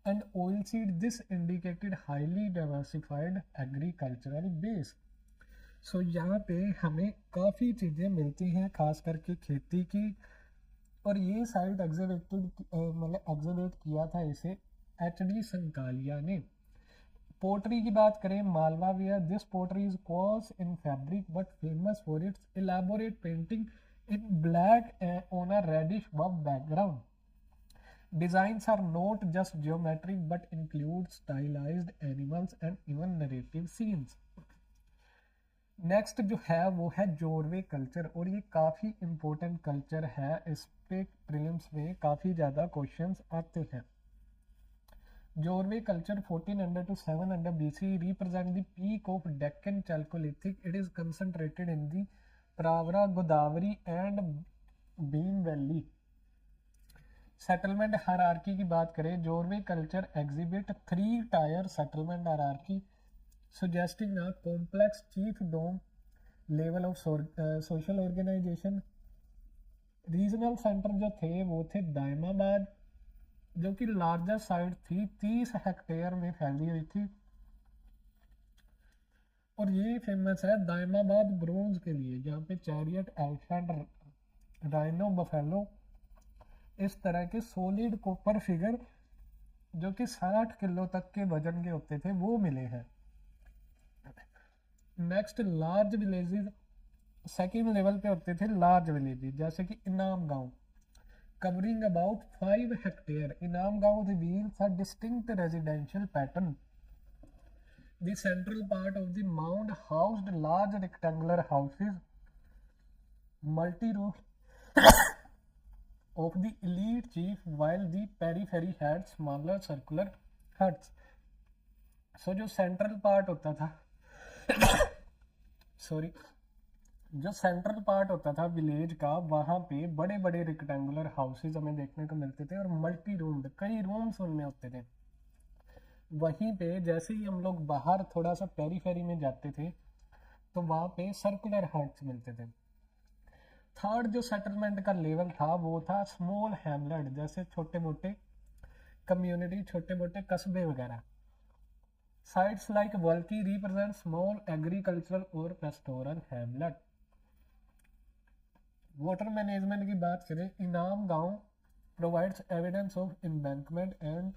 S1: and oilseed. This indicated highly diversified agricultural base. सो यहाँ पे हमें काफ़ी चीज़ें मिलती हैं, खास करके खेती की. और ये साइट एग्जीवेट किया था इसे H.D. संकालिया ने. पोट्री की बात करें, Malwa ware, this pottery is coarse in fabric but famous for its elaborate painting in black on a reddish buff background. Designs are not just geometric but include stylized animals and even narrative scenes. Next जो है वो है Jorwe culture, और ये काफ़ी important culture है. इस पे प्रीलिम्स में काफ़ी ज़्यादा क्वेश्चंस आते हैं. Jorwe culture 1400 to 700 BC represent the peak of Deccan Chalcolithic. It is concentrated in the Pravara, Godavari and Beam Valley. Settlement hierarchy की बात करें, Jorwe culture exhibit 3 tier settlement hierarchy suggesting a complex chiefdom level of social organization. Regional centre जो थे वो थे दायमाबाद, जो कि largest site थी, 30 हेक्टेयर में फैली हुई थी. और ये फेमस है दायमाबाद ब्रोंज के लिए, जहाँ पे चैरियट, एलिफेंट, राइनो, बफेलो, इस तरह के सॉलिड कॉपर फिगर जो कि 60 किलो तक के वजन के होते थे वो मिले हैं. Next large villages, second level पे होते थे लार्ज विलेजेस, जैसे कि इनाम गांव, कवरिंग अबाउट 5 हेक्टेयर. इनाम गांव reveals a distinct residential pattern. The central part of the mound housed large rectangular houses, multi roof of the elite chief, while the periphery had smaller circular huts. So जो central part होता था जो central part होता था village का, वहाँ पे बड़े बड़े रेक्टेंगुलर हाउसेज हमें देखने को मिलते थे और मल्टी रूम्ड, कई रूम्स उनमें होते थे. वहीं पे जैसे ही हम लोग बाहर थोड़ा सा पेरीफेरी में जाते थे तो वहाँ पे सर्कुलर हट्स मिलते थे. थर्ड जो सेटलमेंट का लेवल था वो था स्मॉल हैमलेट, जैसे छोटे मोटे कम्युनिटी, छोटे मोटे कस्बे वगैरह. Sites like Walki represent small agricultural और पेस्टोरल हैमलेट. वाटर मैनेजमेंट की बात करें, Inamgaon provides evidence of embankment and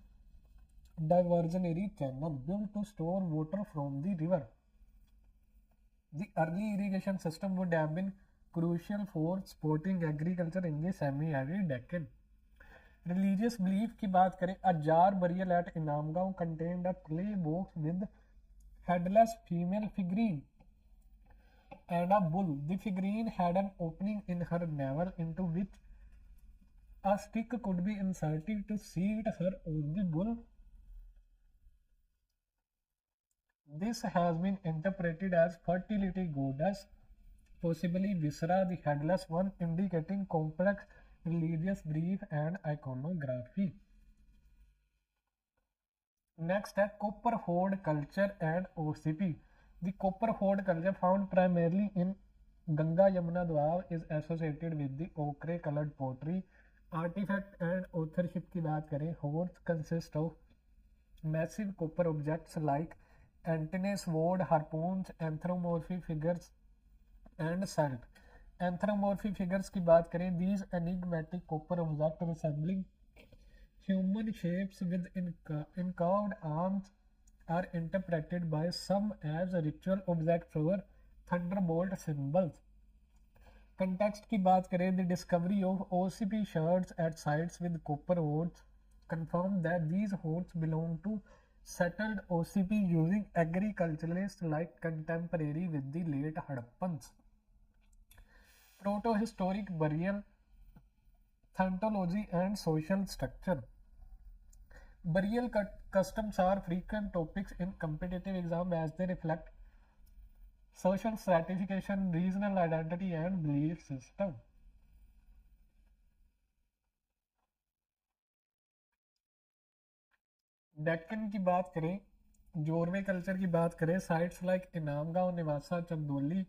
S1: diversionary channel built to store water from the river. The early irrigation system would have been crucial for supporting agriculture in the semi-arid Deccan. Religious belief की बात करें, a jar burial at Inamgaon contained a clay box with headless female figurine and a bull. The figurine had an opening in her navel into which a stick could be inserted to seat her on the bull. This has been interpreted as fertility goddess, possibly Visra the Headless One, indicating complex religious belief and iconography. Next है copper hoard culture and OCP. The copper hoard culture, found primarily in Ganga Yamuna Doab, is associated with the ochre colored pottery. Artifact and authorship की बात करें, hoards consist of massive copper objects like antennae, sword, harpoons, anthropomorphic figures and salt. Anthropomorphic figures की बात करें, these enigmatic copper objects resembling human shapes with incurved arms are interpreted by some as ritual objects or thunderbolt symbols. Context की बात करें, the discovery of OCP shards at sites with copper hoards confirmed that these hoards belong to settled OCP using agriculturalists like contemporary with the late Hadappans. Protohistoric burial, thauntology and social structure. Burial customs are frequent topics in competitive exam as they reflect social stratification, regional identity and belief system. Deccan की बात करें, Jorwe culture की बात करें, sites like Inamgaon, Nevasa, Chandoli,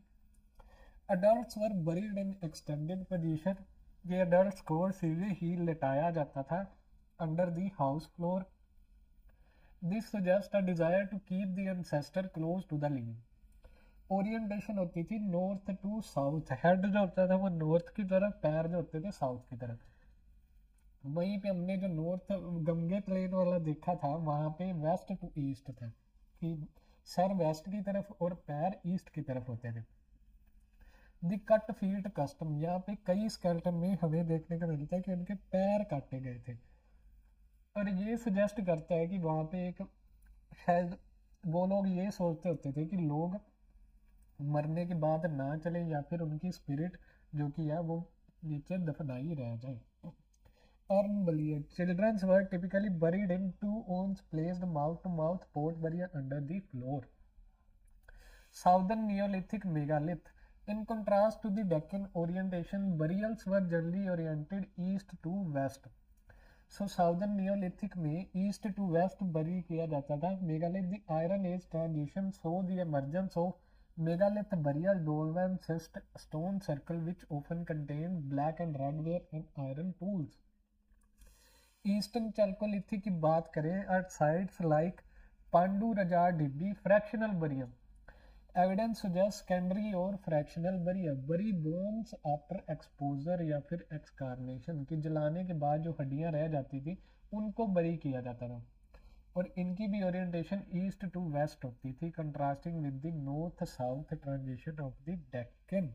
S1: adults were buried in extended position. The adults को सीधे ही लेटाया जाता था under the house floor. This suggests a desire to keep the ancestor close to the living. Orientation होती थी नॉर्थ टू साउथ, हेड जो होता था वो नॉर्थ की तरफ, पैर जो होते थे साउथ की तरफ. वहीं पे हमने जो नॉर्थ गंगे प्लेन वाला देखा था, वहां पे वेस्ट टू ईस्ट था कि सर वेस्ट की तरफ और पैर ईस्ट की तरफ होते थे. द कट फीट कस्टम, यहाँ पे कई स्केल्टन में हमें देखने को मिलता है कि उनके पैर काटे गए थे, और ये सजेस्ट करता है कि वहाँ पे एक शायद वो लोग ये सोचते होते थे कि लोग मरने के बाद ना चले या फिर उनकी स्पिरिट जो कि है वो नीचे दफनाई रह जाए. Urn burial, childrens were typically buried in two urns placed mouth to mouth pot burial under the floor. Southern neolithic megalith. In contrast to the Deccan orientation, burials were generally oriented east to west. So southern Neolithic में east to west bury किया जाता था. Megalith, the Iron Age transition saw the emergence of megalith burial dolmen schist stone circle which often contained black and red ware and iron tools. Eastern Chalcolithic की बात करें, at sites like Pandu Rajar Dibbi, fractional burial. Evidence suggest secondary और fractional barrier, बरी bones after exposure या फिर एक्सकारनेशन, की जलाने के बाद जो हड्डियां रह जाती थी उनको बरी किया जाता था, और इनकी भी ओरिएंटेशन ईस्ट टू वेस्ट होती थी, contrasting with the north south transition of the Deccan.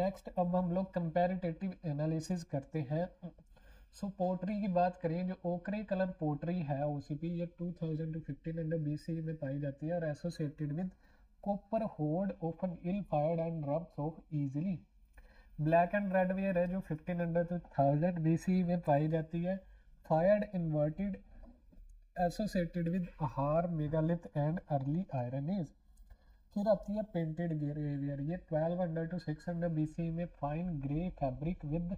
S1: Next अब हम लोग कंपैरेटिव एनालिसिस करते हैं. सो पोट्री की बात करें, जो ओकरे कलर पोट्री है ओसीपी, ये 2000 to 1500 BC में पाई जाती है और associated with copper hoard often ill fired and rubs off easily. Black and red ware है जो 1500 to 1000 BC में पाई जाती है, fired inverted, associated with Ahar, megalith and early iron age. फिर आती है पेंटेड ग्रेवियर, ये 1200 to 600 BC में fine grey fabric with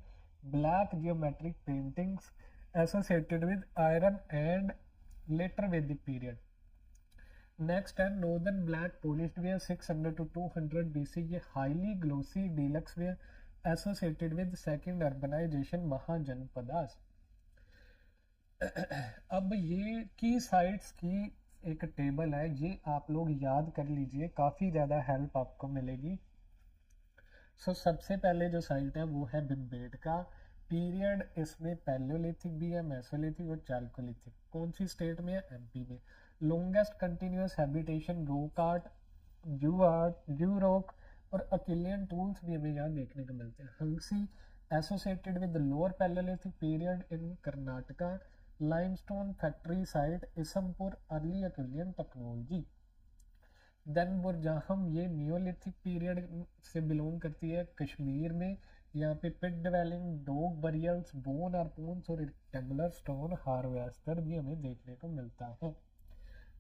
S1: black geometric paintings associated with iron and later Vedic period. Next है northern black polished ware 600 to 200 BC, ये highly glossy deluxe ware associated with second urbanization mahajanapadas. अब ये की sites की एक table है, ये आप लोग याद कर लीजिए, काफ़ी ज़्यादा हेल्प आपको मिलेगी. सो सबसे पहले जो साइट है वो है भीमबेटका। पीरियड इसमें पैलियोलिथिक भी है, मेसोलिथिक और चाल्कोलिथिक। कौन सी स्टेट में है? एमपी में। Longest continuous habitation rock art, जू रॉक और अकिलियन टूल्स भी हमें यहाँ देखने को मिलते हैं। Hunsgi associated with the lower palaeolithic period in Karnataka. Limestone factory site Isampur, early Acheulian technology. Then Burzahom, ये नियोलिथिक पीरियड से बिलोंग करती है, कश्मीर में। यहाँ पे पिट डिवेलिंग, डॉग बरियल्स, बोन आर्पोन्स और रेक्टेंगुलर स्टोन हार्वेस्टर भी हमें देखने को मिलता है।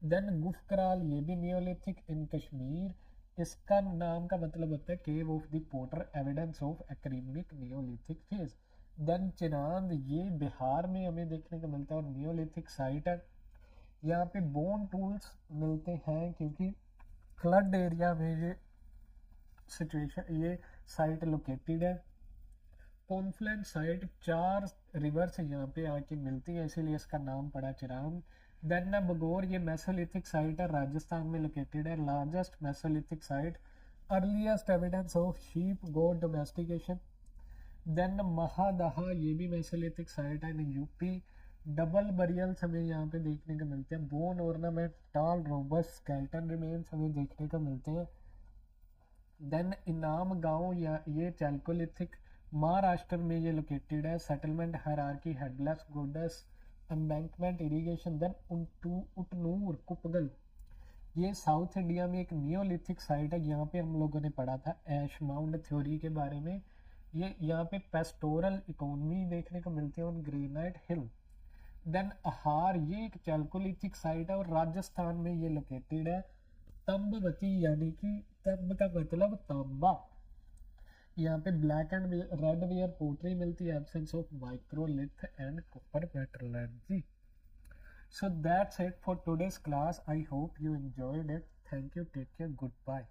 S1: देन गुफकराल, ये भी नियोलिथिक इन कश्मीर। इसका नाम का मतलब होता है cave of the potter, evidence of aceramic neolithic phase. Then Chirand, ये बिहार में हमें देखने को मिलता है और नियोलिथिक साइट है। यहाँ पे बोन टूल्स मिलते हैं क्योंकि फ्लड एरिया में ये सिचुएशन, ये साइट लोकेटेड है। कॉन्फ्लुएंस साइट, 4 रिवर्स यहाँ पे आके मिलती है, इसीलिए इसका नाम पड़ा चिरांग। देन बगोर, ये मेसोलिथिक साइट है, राजस्थान में लोकेटेड है। Largest mesolithic site, earliest evidence of sheep goat domestication. Then Mahadaha, ये भी मेसोलिथिक साइट है इन यूपी। डबल बरियल्स हमें यहाँ पे देखने को मिलते हैं। बोन ऑर्नामेंट, टाल रोबस स्केल्टन रिमेन्स हमें देखने को मिलते हैं। देन इनाम गांव, या ये चैल्कोलिथिक, महाराष्ट्र में ये लोकेटेड है। Settlement hierarchy, headless goddess, embankment, irrigation. Then Utnur Kupgal, ये साउथ इंडिया में एक नियोलिथिक साइट है। यहाँ पे हम लोगों ने पढ़ा था ऐश माउंड थ्योरी के बारे में। ये यहाँ पे पेस्टोरल इकोनॉमी देखने को मिलती है ऑन ग्रेनाइट हिल। देन अहार, ये एक चैल्कोलिथिक साइट है और राजस्थान में ये लोकेटेड है। तंबवती, यानी कि तंब का मतलब तांबा। यहाँ पे black and red ware pottery मिलती है, absence of microlith and copper metallurgy. So that's it for today's class. I hope you enjoyed it. Thank you. Take care. Goodbye.